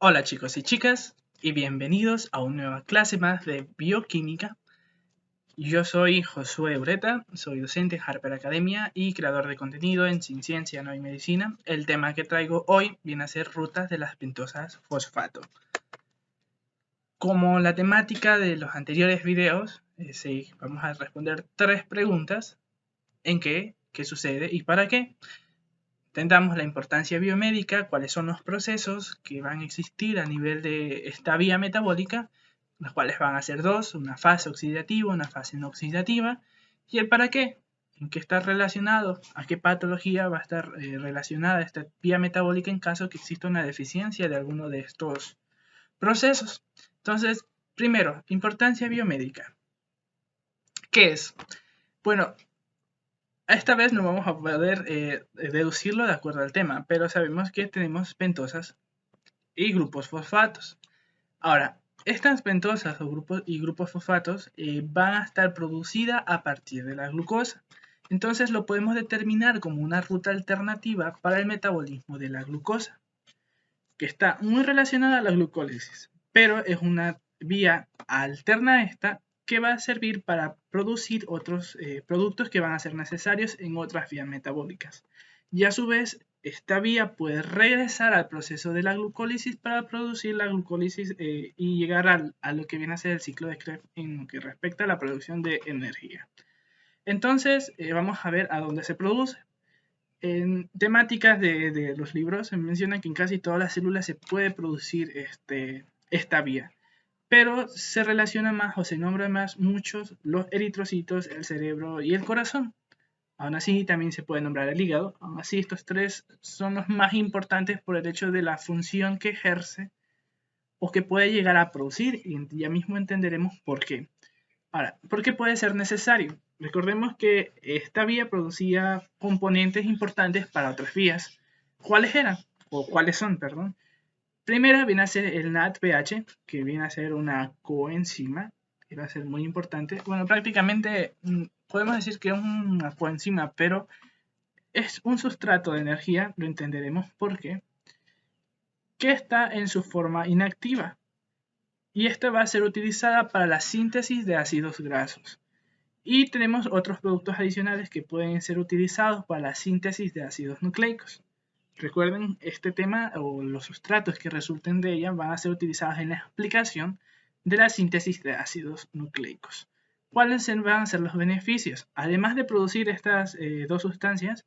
Hola chicos y chicas y bienvenidos a una nueva clase más de bioquímica. Yo soy Josué Ureta, soy docente en Harper Academia y creador de contenido en Sin Ciencia No Hay Medicina. El tema que traigo hoy viene a ser rutas de las pentosas fosfato. Como la temática de los anteriores videos, sí, vamos a responder 3 preguntas en qué sucede y para qué. Tendremos la importancia biomédica, cuáles son los procesos que van a existir a nivel de esta vía metabólica, los cuales van a ser dos, una fase oxidativa, una fase no oxidativa, y el para qué, en qué está relacionado, a qué patología va a estar relacionada esta vía metabólica en caso que exista una deficiencia de alguno de estos procesos. Entonces, primero, importancia biomédica. ¿Qué es? Bueno, esta vez no vamos a poder deducirlo de acuerdo al tema, pero sabemos que tenemos pentosas y grupos fosfatos. Ahora, estas pentosas o grupos fosfatos van a estar producidas a partir de la glucosa. Entonces lo podemos determinar como una ruta alternativa para el metabolismo de la glucosa, que está muy relacionada a la glucólisis, pero es una vía alterna a esta que va a servir para producir otros productos que van a ser necesarios en otras vías metabólicas. Y a su vez, esta vía puede regresar al proceso de la glucólisis para producir la glucólisis y llegar a lo que viene a ser el ciclo de Krebs en lo que respecta a la producción de energía. Entonces, vamos a ver a dónde se produce. En temáticas de los libros se menciona que en casi todas las células se puede producir esta vía, pero se relaciona más o se nombra más muchos los eritrocitos, el cerebro y el corazón. Aún así también se puede nombrar el hígado. Aún así estos tres son los más importantes por el hecho de la función que ejerce o que puede llegar a producir, y ya mismo entenderemos por qué. Ahora, ¿por qué puede ser necesario? Recordemos que esta vía producía componentes importantes para otras vías. ¿Cuáles eran? O cuáles son, perdón. Primera viene a ser el NADPH, que viene a ser una coenzima, que va a ser muy importante. Bueno, prácticamente podemos decir que es una coenzima, pero es un sustrato de energía, lo entenderemos por qué, que está en su forma inactiva. Y esta va a ser utilizada para la síntesis de ácidos grasos. Y tenemos otros productos adicionales que pueden ser utilizados para la síntesis de ácidos nucleicos. Recuerden, este tema o los sustratos que resulten de ella van a ser utilizados en la explicación de la síntesis de ácidos nucleicos. ¿Cuáles van a ser los beneficios? Además de producir estas dos sustancias,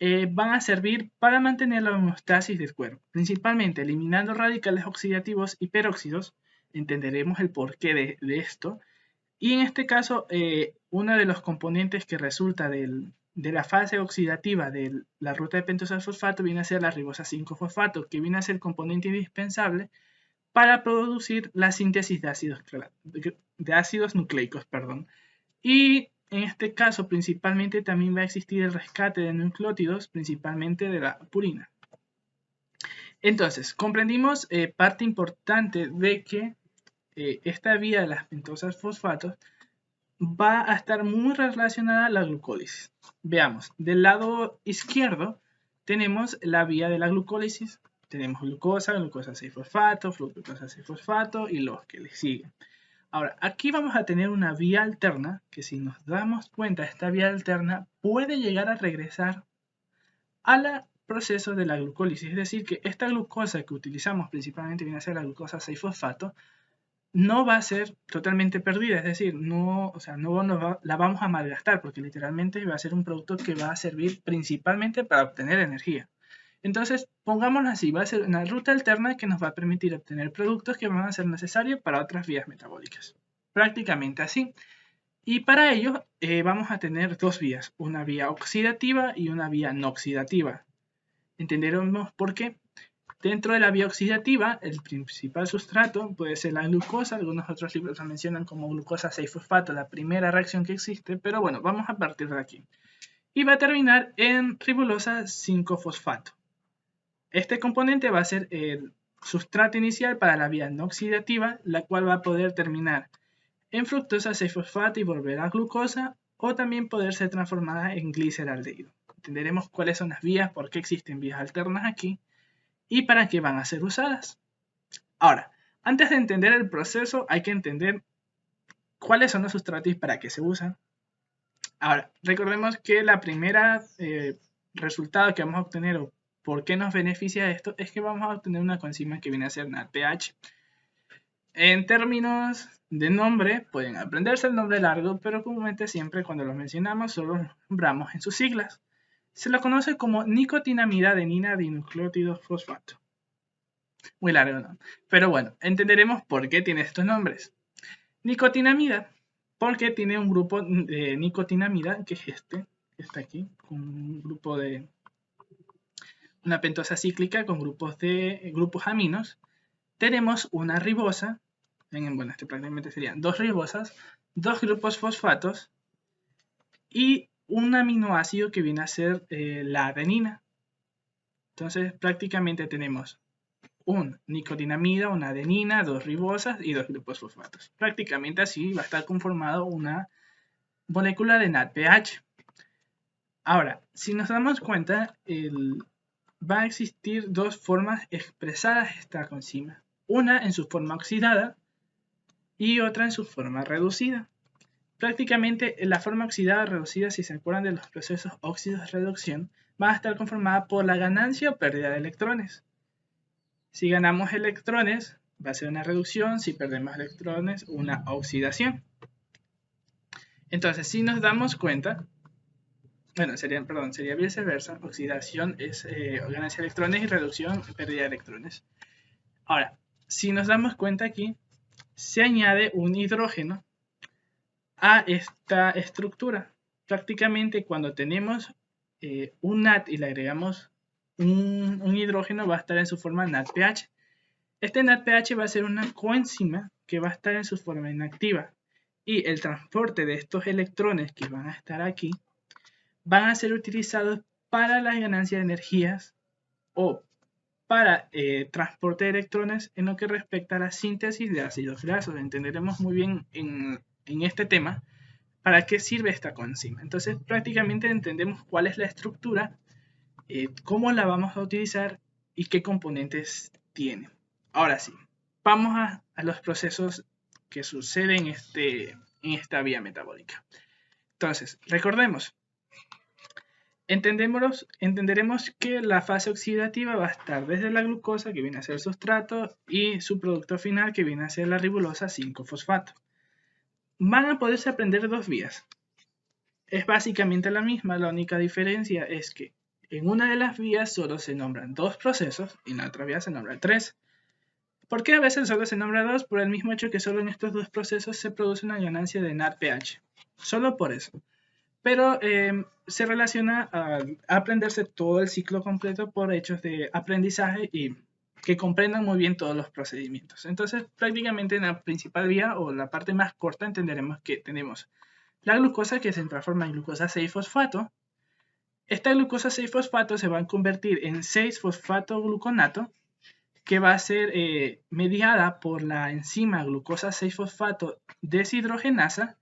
van a servir para mantener la homeostasis del cuerpo, principalmente eliminando radicales oxidativos y peróxidos. Entenderemos el porqué de esto. Y en este caso, uno de los componentes que resulta de la fase oxidativa de la ruta de pentosas fosfato viene a ser la ribosa 5-fosfato, que viene a ser componente indispensable para producir la síntesis de ácidos nucleicos. Perdón. Y en este caso, principalmente, también va a existir el rescate de nucleótidos, principalmente de la purina. Entonces, comprendimos parte importante de que esta vía de las pentosas fosfatos va a estar muy relacionada a la glucólisis. Veamos, del lado izquierdo tenemos la vía de la glucólisis. Tenemos glucosa, glucosa 6-fosfato, fructosa 6-fosfato y los que le siguen. Ahora, aquí vamos a tener una vía alterna que, si nos damos cuenta, esta vía alterna puede llegar a regresar al proceso de la glucólisis. Es decir, que esta glucosa que utilizamos principalmente viene a ser la glucosa 6-fosfato, no va a ser totalmente perdida, es decir, no la vamos a malgastar, porque literalmente va a ser un producto que va a servir principalmente para obtener energía. Entonces, pongámoslo así, va a ser una ruta alterna que nos va a permitir obtener productos que van a ser necesarios para otras vías metabólicas. Prácticamente así. Y para ello vamos a tener dos vías, una vía oxidativa y una vía no oxidativa. Entenderemos por qué. Dentro de la vía oxidativa, el principal sustrato puede ser la glucosa. Algunos otros libros la mencionan como glucosa 6-fosfato, la primera reacción que existe, pero bueno, vamos a partir de aquí. Y va a terminar en ribosa 5-fosfato. Este componente va a ser el sustrato inicial para la vía no oxidativa, la cual va a poder terminar en fructosa 6-fosfato y volver a glucosa, o también poder ser transformada en gliceraldehído. Entenderemos cuáles son las vías, por qué existen vías alternas aquí y para qué van a ser usadas. Ahora, antes de entender el proceso, hay que entender cuáles son los sustratos y para qué se usan. Ahora, recordemos que la primera resultado que vamos a obtener o por qué nos beneficia esto es que vamos a obtener una coenzima que viene a ser NADPH. En términos de nombre, pueden aprenderse el nombre largo, pero comúnmente siempre cuando los mencionamos solo los nombramos en sus siglas. Se lo conoce como nicotinamida adenina dinucleótido fosfato. Muy largo, ¿no? Pero bueno, entenderemos por qué tiene estos nombres. Nicotinamida, porque tiene un grupo de nicotinamida, que es este, que está aquí, con un grupo de una pentosa cíclica con grupos aminos. Tenemos una ribosa, bueno, este prácticamente serían dos ribosas, dos grupos fosfatos y un aminoácido que viene a ser la adenina. Entonces prácticamente tenemos un nicotinamida, una adenina, dos ribosas y dos grupos fosfatos. Prácticamente así va a estar conformado una molécula de NADPH. Ahora, si nos damos cuenta, va a existir dos formas expresadas de esta coenzima. Una en su forma oxidada y otra en su forma reducida. Prácticamente la forma oxidada o reducida, si se acuerdan de los procesos óxido-reducción, va a estar conformada por la ganancia o pérdida de electrones. Si ganamos electrones, va a ser una reducción. Si perdemos electrones, una oxidación. Entonces, si nos damos cuenta, bueno, sería viceversa. Oxidación es ganancia de electrones y reducción, pérdida de electrones. Ahora, si nos damos cuenta aquí, se añade un hidrógeno a esta estructura. Prácticamente cuando tenemos un NAD y le agregamos un hidrógeno, va a estar en su forma NADPH. Este NADPH va a ser una coenzima que va a estar en su forma inactiva. Y el transporte de estos electrones que van a estar aquí van a ser utilizados para la ganancia de energías o para transporte de electrones en lo que respecta a la síntesis de ácidos grasos. Entenderemos muy bien en este tema para qué sirve esta coenzima. Entonces prácticamente entendemos cuál es la estructura, cómo la vamos a utilizar y qué componentes tiene. Ahora sí, vamos a los procesos que suceden en esta vía metabólica. Entonces, recordemos, entenderemos que la fase oxidativa va a estar desde la glucosa, que viene a ser el sustrato, y su producto final, que viene a ser la ribosa 5-fosfato. Van a poderse aprender dos vías. Es básicamente la misma, la única diferencia es que en una de las vías solo se nombran dos procesos y en la otra vía se nombran tres. ¿Por qué a veces solo se nombra dos? Por el mismo hecho que solo en estos dos procesos se produce una ganancia de NADPH. Solo por eso. Pero se relaciona a aprenderse todo el ciclo completo por hechos de aprendizaje y que comprendan muy bien todos los procedimientos. Entonces, prácticamente en la principal vía o la parte más corta entenderemos que tenemos la glucosa que se transforma en glucosa 6-fosfato. Esta glucosa 6-fosfato se va a convertir en 6-fosfato-gluconato, que va a ser mediada por la enzima glucosa 6-fosfato deshidrogenasa,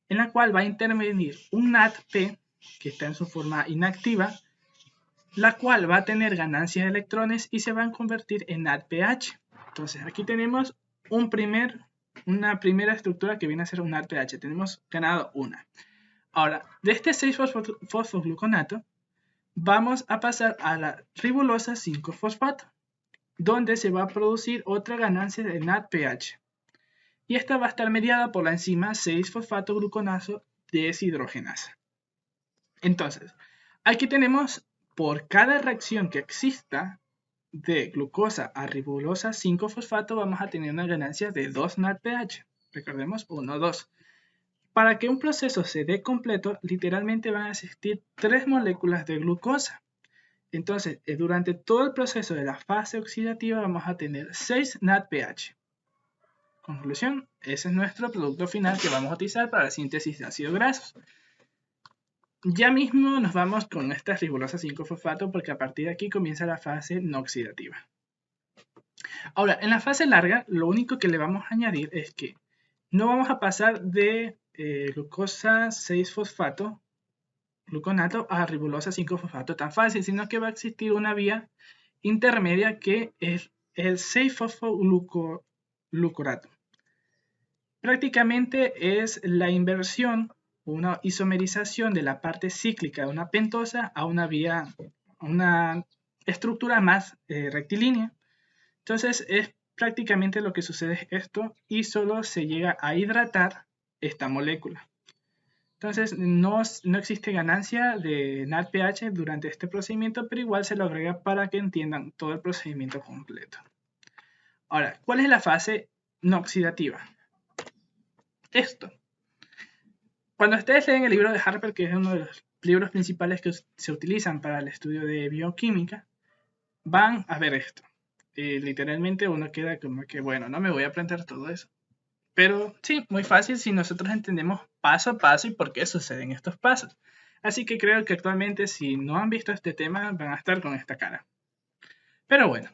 en la cual va a intervenir un NADP, que está en su forma inactiva, la cual va a tener ganancias de electrones y se va a convertir en NADPH. Entonces aquí tenemos una primera estructura que viene a ser un NADPH. Tenemos ganado una. Ahora, de este 6-fosfogluconato, vamos a pasar a la ribosa 5-fosfato, donde se va a producir otra ganancia de NADPH. Y esta va a estar mediada por la enzima 6-fosfato-gluconato deshidrogenasa. Entonces, aquí tenemos por cada reacción que exista de glucosa a ribosa 5-fosfato, vamos a tener una ganancia de 2 NADPH. Recordemos 1, 2. Para que un proceso se dé completo, literalmente van a existir 3 moléculas de glucosa. Entonces, durante todo el proceso de la fase oxidativa vamos a tener 6 NADPH. Conclusión, ese es nuestro producto final que vamos a utilizar para la síntesis de ácidos grasos. Ya mismo nos vamos con esta ribosa 5-fosfato porque a partir de aquí comienza la fase no oxidativa. Ahora, en la fase larga, lo único que le vamos a añadir es que no vamos a pasar de glucosa 6-fosfato gluconato a ribosa 5-fosfato tan fácil, sino que va a existir una vía intermedia que es el 6-fosfoglucorato. Prácticamente es la inversión o una isomerización de la parte cíclica de una pentosa a una estructura más rectilínea. Entonces es prácticamente lo que sucede es esto y solo se llega a hidratar esta molécula. Entonces no existe ganancia de NADPH durante este procedimiento, pero igual se lo agrega para que entiendan todo el procedimiento completo. Ahora, ¿cuál es la fase no oxidativa? Esto. Cuando ustedes leen el libro de Harper, que es uno de los libros principales que se utilizan para el estudio de bioquímica, van a ver esto. Literalmente uno queda como que, bueno, no me voy a aprender todo eso. Pero sí, muy fácil si nosotros entendemos paso a paso y por qué suceden estos pasos. Así que creo que actualmente si no han visto este tema van a estar con esta cara. Pero bueno,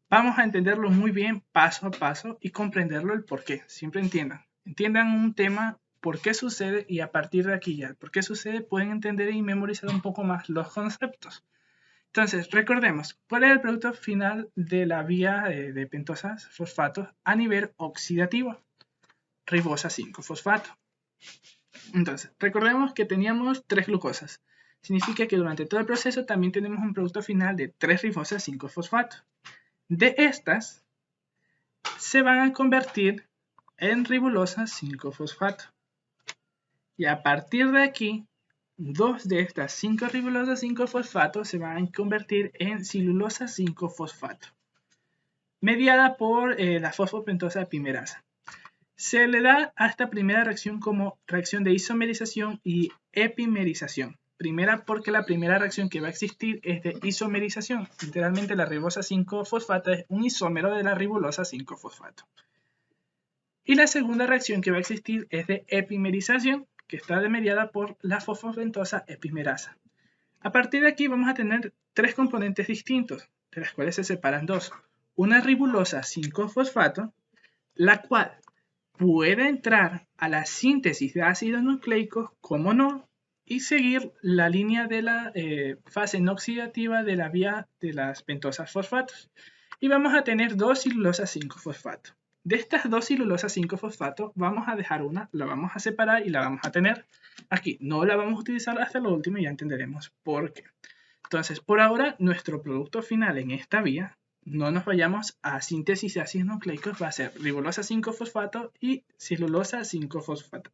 vamos a entenderlo muy bien paso a paso y comprenderlo el por qué. Siempre entiendan un tema, por qué sucede y a partir de aquí ya, por qué sucede pueden entender y memorizar un poco más los conceptos. Entonces, recordemos, ¿cuál es el producto final de la vía de pentosas fosfatos a nivel oxidativo? Ribosa 5-fosfato. Entonces, recordemos que teníamos 3 glucosas. Significa que durante todo el proceso también tenemos un producto final de 3 ribosas 5-fosfato. De estas, se van a convertir en ribulosa 5-fosfato. Y a partir de aquí, 2 de estas 5 ribulosas 5-fosfato se van a convertir en silulosa 5-fosfato, mediada por la fosfopentosa epimerasa. Se le da a esta primera reacción como reacción de isomerización y epimerización. Primera porque la primera reacción que va a existir es de isomerización. Literalmente la ribosa 5-fosfato es un isómero de la ribulosa 5-fosfato. Y la segunda reacción que va a existir es de epimerización, que está mediada por la fosfopentosa epimerasa. A partir de aquí vamos a tener 3 componentes distintos, de las cuales se separan 2. Una ribulosa 5-fosfato, la cual puede entrar a la síntesis de ácidos nucleicos, como no, y seguir la línea de la fase no oxidativa de la vía de las pentosas fosfatos. Y vamos a tener 2 silulosas 5-fosfato. De estas 2 silulosas 5-fosfato, vamos a dejar una, la vamos a separar y la vamos a tener aquí. No la vamos a utilizar hasta lo último y ya entenderemos por qué. Entonces, por ahora, nuestro producto final en esta vía, no nos vayamos a síntesis de ácidos nucleicos, va a ser ribulosa 5-fosfato y celulosa 5-fosfato.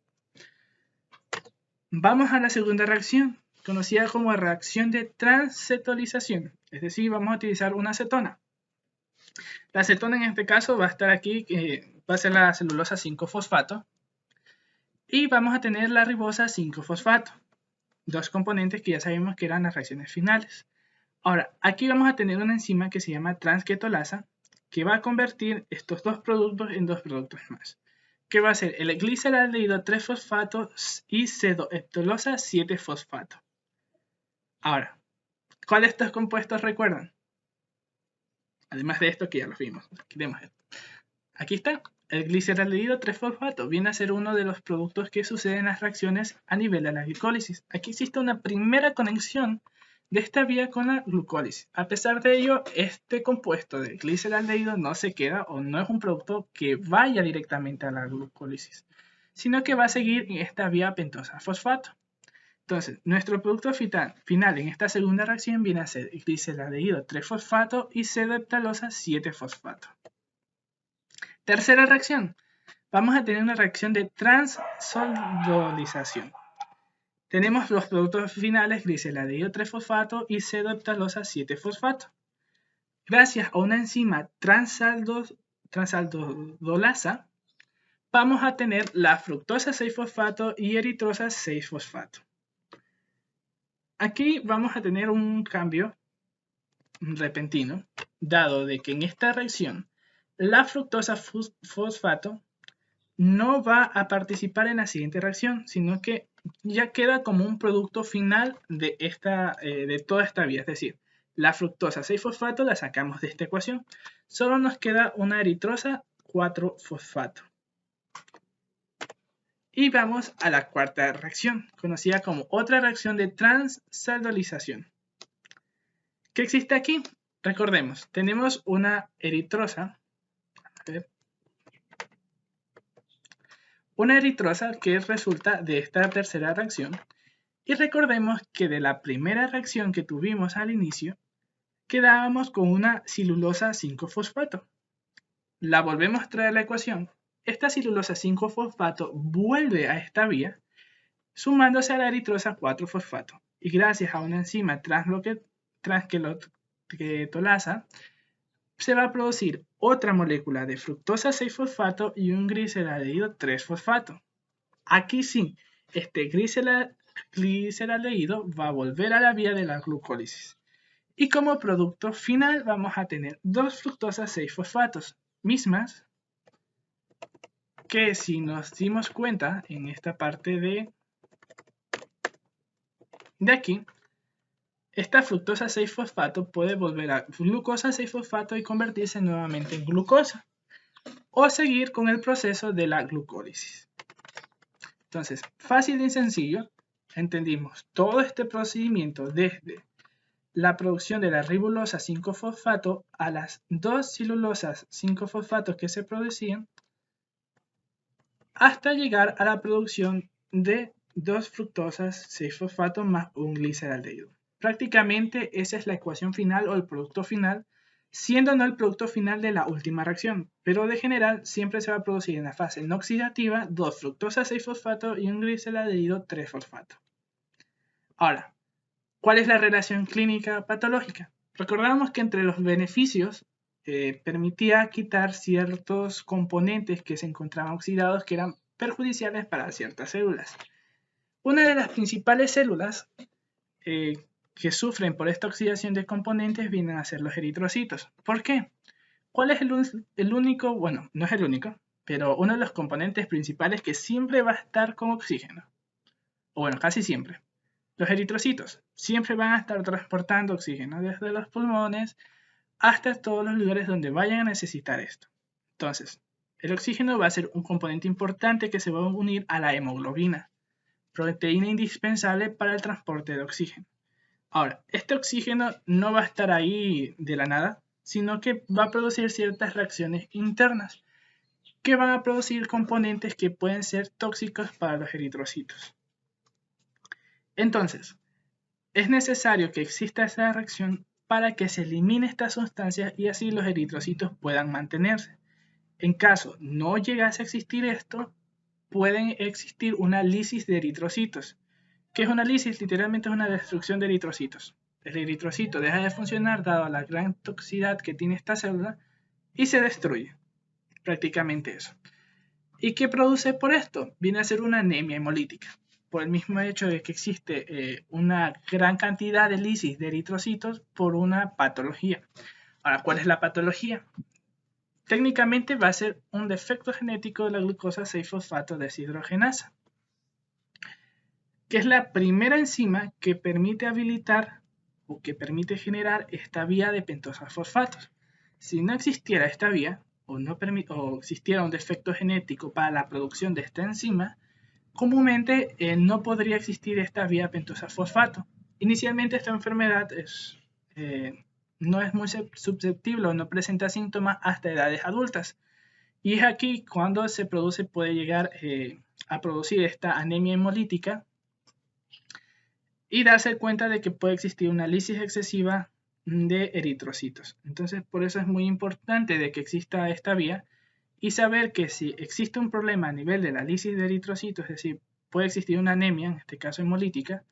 Vamos a la segunda reacción, conocida como reacción de transcetolización, es decir, vamos a utilizar una acetona. La acetona en este caso va a estar aquí, va a ser la celulosa 5-fosfato, y vamos a tener la ribosa 5-fosfato, 2 componentes que ya sabemos que eran las reacciones finales. Ahora, aquí vamos a tener una enzima que se llama transquetolasa, que va a convertir estos 2 productos en 2 productos más, que va a ser el gliceraldehído 3-fosfato y cedoheptalosa 7-fosfato. Ahora, ¿cuál de estos compuestos recuerdan? Además de esto que ya lo vimos. Aquí está, el gliceraldehído 3-fosfato viene a ser uno de los productos que suceden en las reacciones a nivel de la glicólisis. Aquí existe una primera conexión de esta vía con la glucólisis. A pesar de ello, este compuesto de gliceraldehído no se queda o no es un producto que vaya directamente a la glucólisis, sino que va a seguir en esta vía pentosa fosfato. Entonces, nuestro producto final en esta segunda reacción viene a ser gliceraldehído 3-fosfato y cedoheptalosa 7-fosfato. Tercera reacción, vamos a tener una reacción de transsoldolización. Tenemos los productos finales gliceraldehído 3-fosfato y cedoheptalosa 7-fosfato. Gracias a una enzima transaldolasa, vamos a tener la fructosa 6-fosfato y eritrosa 6-fosfato. Aquí vamos a tener un cambio repentino, dado de que en esta reacción la fructosa fosfato no va a participar en la siguiente reacción, sino que ya queda como un producto final de toda esta vía. Es decir, la fructosa 6-fosfato la sacamos de esta ecuación. Solo nos queda una eritrosa 4-fosfato. Y vamos a la cuarta reacción, conocida como otra reacción de transaldolización. ¿Qué existe aquí? recordemos, tenemos una eritrosa, que resulta de esta tercera reacción. Y recordemos que de la primera reacción que tuvimos al inicio, quedábamos con una celulosa 5-fosfato. La volvemos a traer a la ecuación. Esta celulosa 5-fosfato vuelve a esta vía, sumándose a la eritrosa 4-fosfato. Y gracias a una enzima transqueloquetolasa, se va a producir otra molécula de fructosa 6-fosfato y un gliceraldehído 3-fosfato. Aquí sí, este gliceraldehído va a volver a la vía de la glucólisis. Y como producto final vamos a tener 2 fructosas 6-fosfatos, mismas que si nos dimos cuenta en esta parte de aquí, esta fructosa 6-fosfato puede volver a glucosa 6-fosfato y convertirse nuevamente en glucosa, o seguir con el proceso de la glucólisis. Entonces, fácil y sencillo, entendimos todo este procedimiento desde la producción de la ribosa 5-fosfato a las 2 celulosas 5-fosfatos que se producían, hasta llegar a la producción de 2 fructosas 6-fosfato más un gliceraldehído. Prácticamente esa es la ecuación final o el producto final, siendo no el producto final de la última reacción, pero de general siempre se va a producir en la fase no oxidativa 2 fructosas 6-fosfato y un gliceraldehído 3-fosfato. Ahora, ¿cuál es la relación clínica patológica? Recordamos que entre los beneficios permitía quitar ciertos componentes que se encontraban oxidados que eran perjudiciales para ciertas células. Una de las principales células que sufren por esta oxidación de componentes vienen a ser los eritrocitos. ¿Por qué? ¿Cuál es el único? Bueno, no es el único, pero uno de los componentes principales que siempre va a estar con oxígeno. O bueno, casi siempre. Los eritrocitos siempre van a estar transportando oxígeno desde los pulmones hasta todos los lugares donde vayan a necesitar esto. Entonces, el oxígeno va a ser un componente importante que se va a unir a la hemoglobina, proteína indispensable para el transporte de oxígeno. Ahora, este oxígeno no va a estar ahí de la nada, sino que va a producir ciertas reacciones internas que van a producir componentes que pueden ser tóxicos para los eritrocitos. Entonces, es necesario que exista esa reacción para que se elimine estas sustancias y así los eritrocitos puedan mantenerse. En caso no llegase a existir esto, pueden existir una lisis de eritrocitos. ¿Qué es una lisis? Literalmente es una destrucción de eritrocitos. El eritrocito deja de funcionar dado la gran toxicidad que tiene esta célula y se destruye. Prácticamente eso. ¿Y qué produce por esto? Viene a ser una anemia hemolítica, por el mismo hecho de que existe una gran cantidad de lisis de eritrocitos por una patología. Ahora, ¿cuál es la patología? Técnicamente va a ser un defecto genético de la glucosa 6-fosfato deshidrogenasa, que es la primera enzima que permite habilitar o que permite generar esta vía de pentosas fosfatos. Si no existiera esta vía o existiera un defecto genético para la producción de esta enzima, comúnmente no podría existir esta vía pentosa fosfato. Inicialmente esta enfermedad no es muy susceptible o no presenta síntomas hasta edades adultas. Y es aquí cuando puede llegar a producir esta anemia hemolítica y darse cuenta de que puede existir una lisis excesiva de eritrocitos. Entonces, por eso es muy importante de que exista esta vía y saber que si existe un problema a nivel de la lisis de eritrocitos, es decir, puede existir una anemia, en este caso hemolítica,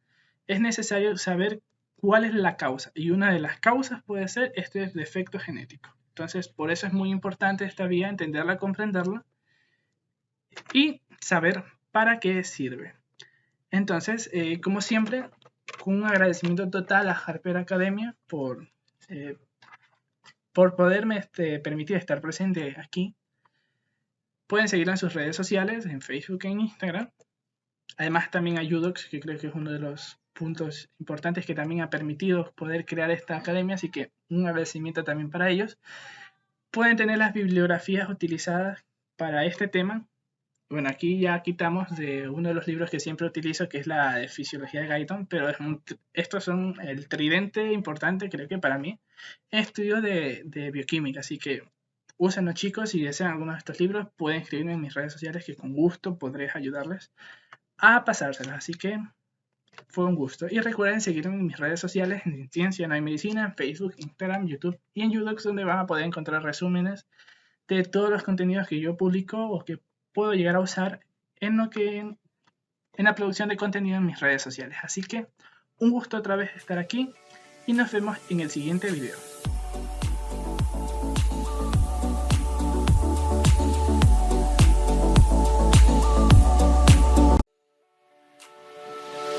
es necesario saber cuál es la causa. Y una de las causas puede ser este defecto genético. Entonces, por eso es muy importante esta vía, entenderla, comprenderla y saber para qué sirve. Entonces, como siempre, con un agradecimiento total a Harper Academia por poderme permitir estar presente aquí. Pueden seguirla en sus redes sociales, en Facebook e en Instagram. Además también a Udox, que creo que es uno de los puntos importantes que también ha permitido poder crear esta academia, así que un agradecimiento también para ellos. Pueden tener las bibliografías utilizadas para este tema Bueno, aquí ya quitamos de uno de los libros que siempre utilizo, que es la de Fisiología de Guyton, pero estos son el tridente importante, creo que para mí, en estudio de bioquímica. Así que úsenlo, chicos. Si desean alguno de estos libros, pueden escribirme en mis redes sociales, que con gusto podré ayudarles a pasárselos. Así que fue un gusto. Y recuerden seguirme en mis redes sociales, en Ciencia No hay Medicina, en Facebook, Instagram, YouTube y en YouTube, donde van a poder encontrar resúmenes de todos los contenidos que yo publico o que puedo llegar a usar en en la producción de contenido en mis redes sociales. Así que un gusto otra vez estar aquí y nos vemos en el siguiente video.